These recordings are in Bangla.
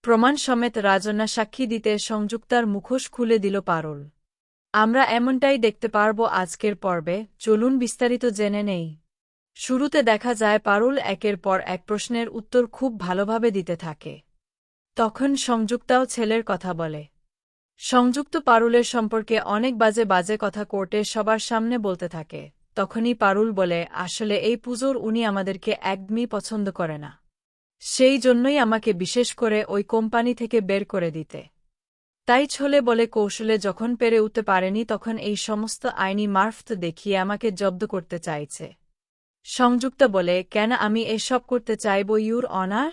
প্রমাণ সমেত রাজনা সাক্ষী দিতে সংযুক্তার মুখোশ খুলে দিল পারুল। আমরা এমনটাই দেখতে পারব আজকের পর্বে, চলুন বিস্তারিত জেনে নেই। শুরুতে দেখা যায় পারুল একের পর এক প্রশ্নের উত্তর খুব ভালোভাবে দিতে থাকে। তখন সংযুক্তাও ছেলের কথা বলে। সংযুক্ত পারুলের সম্পর্কে অনেক বাজে বাজে কথা কোর্টে সবার সামনে বলতে থাকে। তখনই পারুল বলে, আসলে এই পুজোর উনি আমাদেরকে একদমই পছন্দ করে না। সেই জন্যই আমাকে বিশেষ করে ওই কোম্পানি থেকে বের করে দিতে। তাই ছলে বলে কৌশলে যখন পেরে উঠতে পারেনি তখন এই সমস্ত আইনি মারফত দেখিয়ে আমাকে জব্দ করতে চাইছে। সংযুক্তা বলে, কেন আমি এসব করতে চাইব ইউর অনার?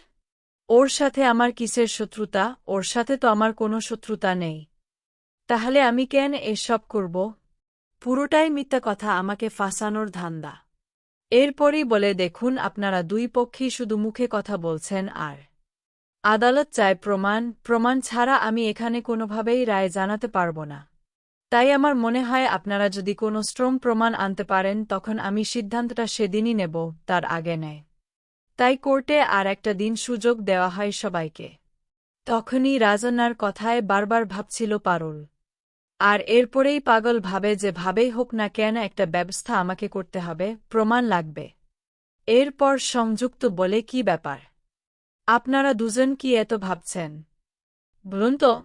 ওর সাথে আমার কিসের শত্রুতা? ওর সাথে তো আমার কোনো শত্রুতা নেই। তাহলে আমি কেন এসব করব? পুরোটাই মিথ্যা কথা, আমাকে ফাঁসানোর ধান্দা। এরপরই বলে, দেখুন আপনারা দুই পক্ষই শুধু মুখে কথা বলছেন আর আদালত চায় প্রমাণ। প্রমাণ ছাড়া আমি এখানে কোনোভাবেই রায় জানাতে পারব না। তাই আমার মনে হয় আপনারা যদি কোনো স্ট্রং প্রমাণ আনতে পারেন তখন আমি সিদ্ধান্তটা সেদিনই নেব, তার আগে নেয়। তাই কোর্টে আর একটা দিন সুযোগ দেওয়া হয় সবাইকে। তখনই রাজনার কথায় বারবার ভাবছিল পারুল। আর এরপরেই পাগল ভাবে যে ভাবেই হোক না কেন একটা ব্যবস্থা আমাকে করতে হবে, প্রমাণ লাগবে। এরপর সংযুক্ত বলে, কি ব্যাপার? আপনারা দুজন কি এত ভাবছেন? বলুন তো।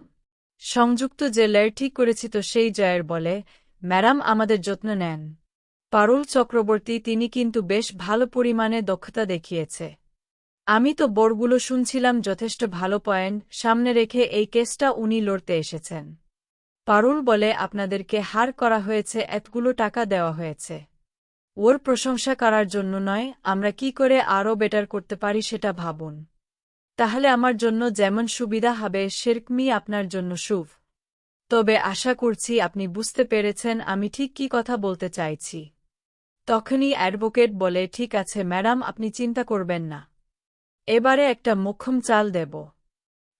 সংযুক্ত যে লড়াই ঠিক করেছি তো সেই জয়ের বলে, ম্যাডাম আমাদের যত্ন নেন। পারুল চক্রবর্তী তিনি কিন্তু বেশ ভালো পরিমাণে দক্ষতা দেখিয়েছে। আমি তো বোর্ডগুলো শুনছিলাম, যথেষ্ট ভালো পয়েন্ট সামনে রেখে এই কেসটা উনি লড়তে এসেছেন। পারুল বলে, আপনাদেরকে হার করা হয়েছে, এতগুলো টাকা দেওয়া হয়েছে। ওর প্রশংসা করার জন্য নয়, আমরা কি করে আরও বেটার করতে পারি সেটা ভাবুন। তাহলে আমার জন্য যেমন সুবিধা হবে সেরকমই আপনার জন্য শুভ। তবে আশা করছি আপনি বুঝতে পেরেছেন আমি ঠিক কী কথা বলতে চাইছি। তখনই অ্যাডভোকেট বলে, ঠিক আছে ম্যাডাম, আপনি চিন্তা করবেন না। এবারে একটা মোক্ষম চাল দেব।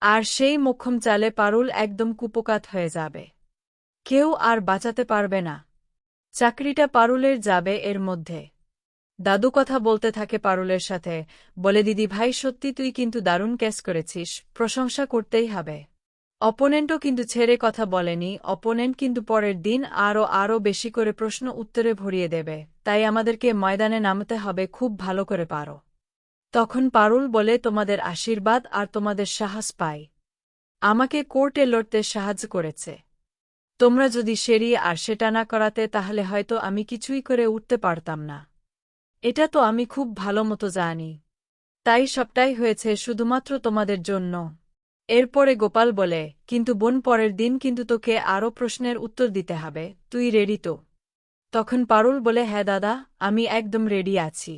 আর সেই মোক্ষম চালে পারুল একদম কুপোকাত হয়ে যাবে। কেউ আর বাঁচাতে পারবে না। চাকরিটা পারুলের যাবে এর মধ্যে। দাদু কথা বলতে থাকে পারুলের সাথে, বলে, দিদি ভাই সত্যি তুই কিন্তু দারুণ কেস করেছিস, প্রশংসা করতেই হবে। অপোনেন্টও কিন্তু ছেড়ে কথা বলেনি, অপোনেন্ট কিন্তু পরের দিন আরও বেশি করে প্রশ্ন উত্তরে ভরিয়ে দেবে, তাই আমাদেরকে ময়দানে নামতে হবে, খুব ভালো করে পারো। তখন পারুল বলে, তোমাদের আশীর্বাদ আর তোমাদের সাহস পাই। আমাকে কোর্টে লড়তে সাহায্য করেছে। তোমরা যদি আর সেটা না করাতে তাহলে হয়তো আমি কিছুই করে উঠতে পারতাম না। এটা তো আমি খুব ভালো মতো জানি। তাই সবটাই হয়েছে শুধুমাত্র তোমাদের জন্য। এরপরে গোপাল বলে, কিন্তু বোন পরের দিন কিন্তু তোকে আরও প্রশ্নের উত্তর দিতে হবে, তুই রেডি তো? তখন পারুল বলে, হ্যাঁ দাদা, আমি একদম রেডি আছি।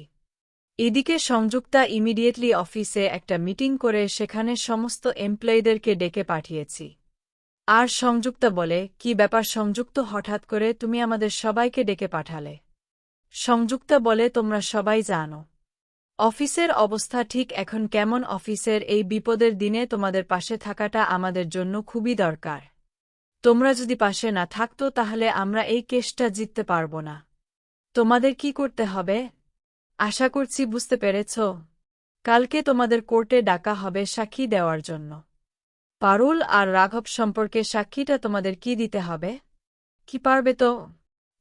এদিকে সংযুক্তা ইমিডিয়েটলি অফিসে একটা মিটিং করে সেখানে সমস্ত এমপ্লয়িদেরকে ডেকে পাঠিয়েছি। আর সংযুক্তা বলে, কি ব্যাপার সংযুক্ত, হঠাৎ করে তুমি আমাদের সবাইকে ডেকে পাঠালে? সংযুক্তা বলে, তোমরা সবাই জানো অফিসের অবস্থা ঠিক এখন কেমন। অফিসের এই বিপদের দিনে তোমাদের পাশে থাকাটা আমাদের জন্য খুবই দরকার। তোমরা যদি পাশে না থাকতো তাহলে আমরা এই কেসটা জিততে পারব না। তোমাদের কি করতে হবে আশা করছি বুঝতে পেরেছ। কালকে তোমাদের কোর্টে ডাকা হবে সাক্ষী দেওয়ার জন্য। পারুল আর রাঘব সম্পর্কে সাক্ষীটা তোমাদের কি দিতে হবে? কি পারবে তো?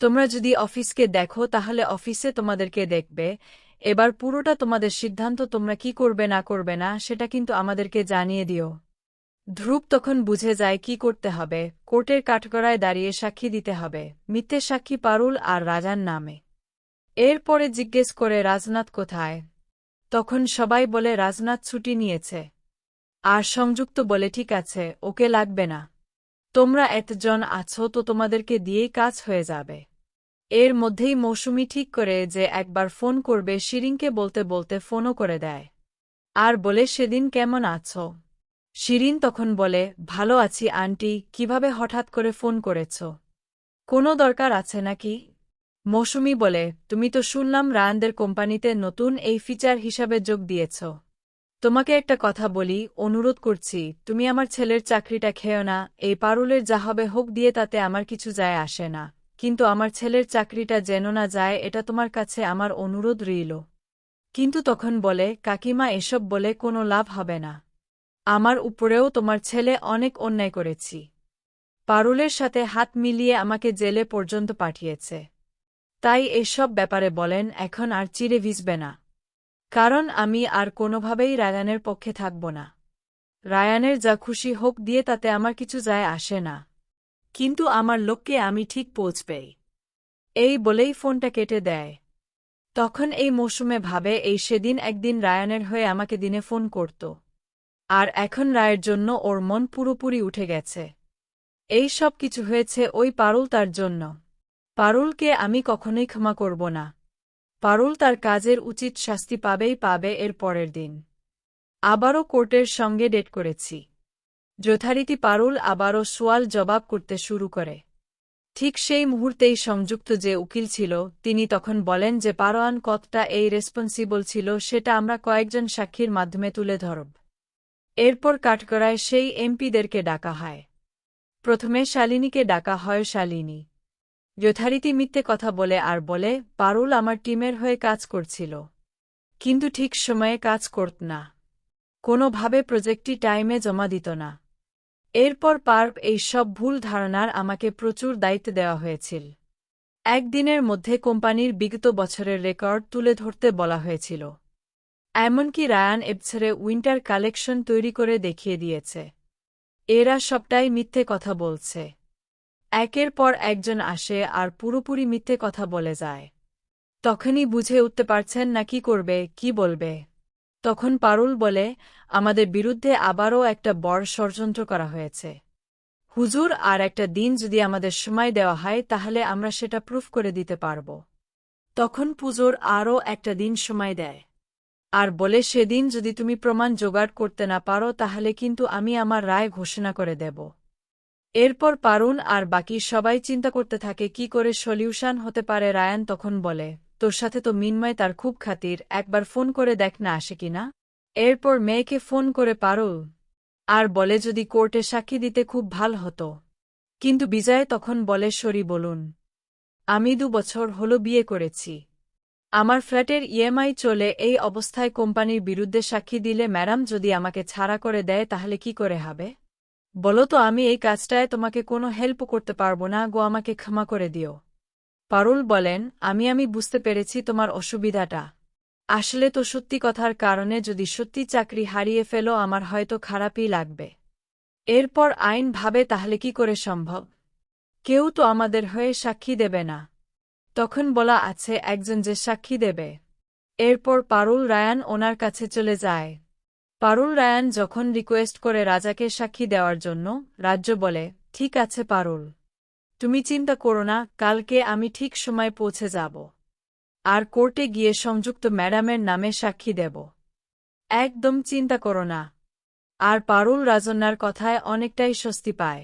তোমরা যদি অফিসকে দেখো তাহলে অফিসে তোমাদেরকে দেখবে। এবার পুরোটা তোমাদের সিদ্ধান্ত, তোমরা কি করবে না করবে না সেটা কিন্তু আমাদেরকে জানিয়ে দিও। ধ্রুব তখন বুঝে যায় কি করতে হবে। কোর্টের কাঠগড়ায় দাঁড়িয়ে সাক্ষী দিতে হবে, মিথ্যে সাক্ষী পারুল আর রাজার নামে। এরপরে জিজ্ঞেস করে, রাজনাথ কোথায়? তখন সবাই বলে রাজনাথ ছুটি নিয়েছে। আর সংযুক্ত বলে, ঠিক আছে, ওকে লাগবে না। তোমরা এতজন আছো তো তোমাদেরকে দিয়েই কাজ হয়ে যাবে। এর মধ্যেই মৌসুমী ঠিক করে যে একবার ফোন করবে শিরিনকে, বলতে বলতে ফোনও করে দেয়। আর বলে, সেদিন কেমন আছো? শিরিন তখন বলে, ভালো আছি আন্টি, কিভাবে হঠাৎ করে ফোন করেছ? কোনো দরকার আছে নাকি? মৌসুমী বলে, তুমি তো শুনলাম রায়ানদের কোম্পানিতে নতুন এই ফিচার হিসাবে যোগ দিয়েছ। তোমাকে একটা কথা বলি, অনুরোধ করছি, তুমি আমার ছেলের চাকরিটা খেও না। এই পারুলের যা হবে হোক দিয়ে তাতে আমার কিছু যায় আসে না, কিন্তু আমার ছেলের চাকরিটা যেন না যায়, এটা তোমার কাছে আমার অনুরোধ রইল। কিন্তু তখন বলে, কাকিমা এসব বলে কোনো লাভ হবে না। আমার উপরেও তোমার ছেলে অনেক অন্যায় করেছি। পারুলের সাথে হাত মিলিয়ে আমাকে জেলে পর্যন্ত পাঠিয়েছে। তাই এসব ব্যাপারে বলেন এখন আর চিড়ে ভিজবে না। কারণ আমি আর কোনোভাবেই রায়ানের পক্ষে থাকব না। রায়ানের যা খুশি হোক দিয়ে তাতে আমার কিছু যায় আসে না, কিন্তু আমার লক্ষ্যে আমি ঠিক পৌঁছবেই। এই বলেই ফোনটা কেটে দেয়। তখন এই মৌসুমে ভাবে এই সেদিন একদিন রায়ানের হয়ে আমাকে দিনে ফোন করত। আর এখন রায়ের জন্য ওর মন পুরোপুরি উঠে গেছে। এই সব কিছু হয়েছে ওই পারুল তার জন্য। পারুলকে আমি কখনোই ক্ষমা করব না। পারুল তার কাজের উচিত শাস্তি পাবে এর পরের দিন। আবারও কোর্টের সঙ্গে ডেট করেছি। যথারীতি পারুল আবারও সোয়াল জবাব করতে শুরু করে। ঠিক সেই মুহূর্তেই সংযুক্ত যে উকিল ছিল তিনি তখন বলেন যে পারোয়ান কতটা এই রেসপন্সিবল ছিল সেটা আমরা কয়েকজন সাক্ষীর মাধ্যমে তুলে ধরব। এরপর কাঠগড়ায় সেই এমপিদেরকে ডাকা হয়। প্রথমে শালিনীকে ডাকা হয়। শালিনী যথারীতি মিথ্যে কথা বলে আর বলে পারুল আমার টিমের হয়ে কাজ করছিল, কিন্তু ঠিক সময়ে কাজ করত না, কোনোভাবে প্রজেক্টটি টাইমে জমা দিত না। এরপর পার্প এই সব ভুল ধারণার আমাকে প্রচুর দায়িত্ব দেওয়া হয়েছিল। একদিনের মধ্যে কোম্পানির বিগত বছরের রেকর্ড তুলে ধরতে বলা হয়েছিল। এমনকি রায়ান এবছরে উইন্টার কালেকশন তৈরি করে দেখিয়ে দিয়েছে। এরা সবটাই মিথ্যে কথা বলছে। একের পর একজন আসে আর পুরোপুরি মিথ্যে কথা বলে যায়। তখনই বুঝে উঠতে পারছেন না কি করবে, কি বলবে। তখন পারুল বলে আমাদের বিরুদ্ধে আবারও একটা বড় ষড়যন্ত্র করা হয়েছে। হুজুর, আর একটা দিন যদি আমাদের সময় দেওয়া হয় তাহলে আমরা সেটা প্রুফ করে দিতে পারব। তখন পুজোর আরও একটা দিন সময় দেয় আর বলে সেদিন যদি তুমি প্রমাণ জোগাড় করতে না পারো তাহলে কিন্তু আমি আমার রায় ঘোষণা করে দেব। এরপর পারুন আর বাকি সবাই চিন্তা করতে থাকে কি করে সলিউশন হতে পারে। রায়ান তখন বলে তোর সাথে তো মিনময় তার খুব খাতির, একবার ফোন করে দেখ না আসে কিনা। এরপর মেয়েকে ফোন করে পারুল আর বলে যদি কোর্টে সাক্ষী দিতে খুব ভাল হতো। কিন্তু বিজয় তখন বলে সরি বলুন, আমি 2 বছর হলো বিয়ে করেছি, আমার ফ্ল্যাটের ইএমআই চলে, এই অবস্থায় কোম্পানির বিরুদ্ধে সাক্ষী দিলে ম্যাডাম যদি আমাকে ছাড়া করে দেয় তাহলে কি করে হবে বলো তো। আমি এই কাজটায় তোমাকে কোনো হেল্প করতে পারবো না গো, আমাকে ক্ষমা করে দিও। পারুল বলেন আমি বুঝতে পেরেছি তোমার অসুবিধাটা। আসলে তো সত্যি কথার কারণে যদি সত্যি চাকরি হারিয়ে ফেলো আমার হয়তো খারাপই লাগবে। এরপর আইন ভাবে তাহলে কি করে সম্ভব, কেউ তো আমাদের হয়ে সাক্ষী দেবে না। তখন বলা আছে একজন যে সাক্ষী দেবে। এরপর পারুল রায়ান ওনার কাছে চলে যায়। পারুল রায়ান যখন রিকোয়েস্ট করে রাজাকে সাক্ষী দেওয়ার জন্য, রাজ্য বলে ঠিক আছে পারুল, তুমি চিন্তা করো না, কালকে আমি ঠিক সময় পৌঁছে যাব আর কোর্টে গিয়ে সংযুক্ত ম্যাডামের নামে সাক্ষী দেব, একদম চিন্তা করো না। আর পারুল রাজন্যার কথায় অনেকটাই স্বস্তি পায়।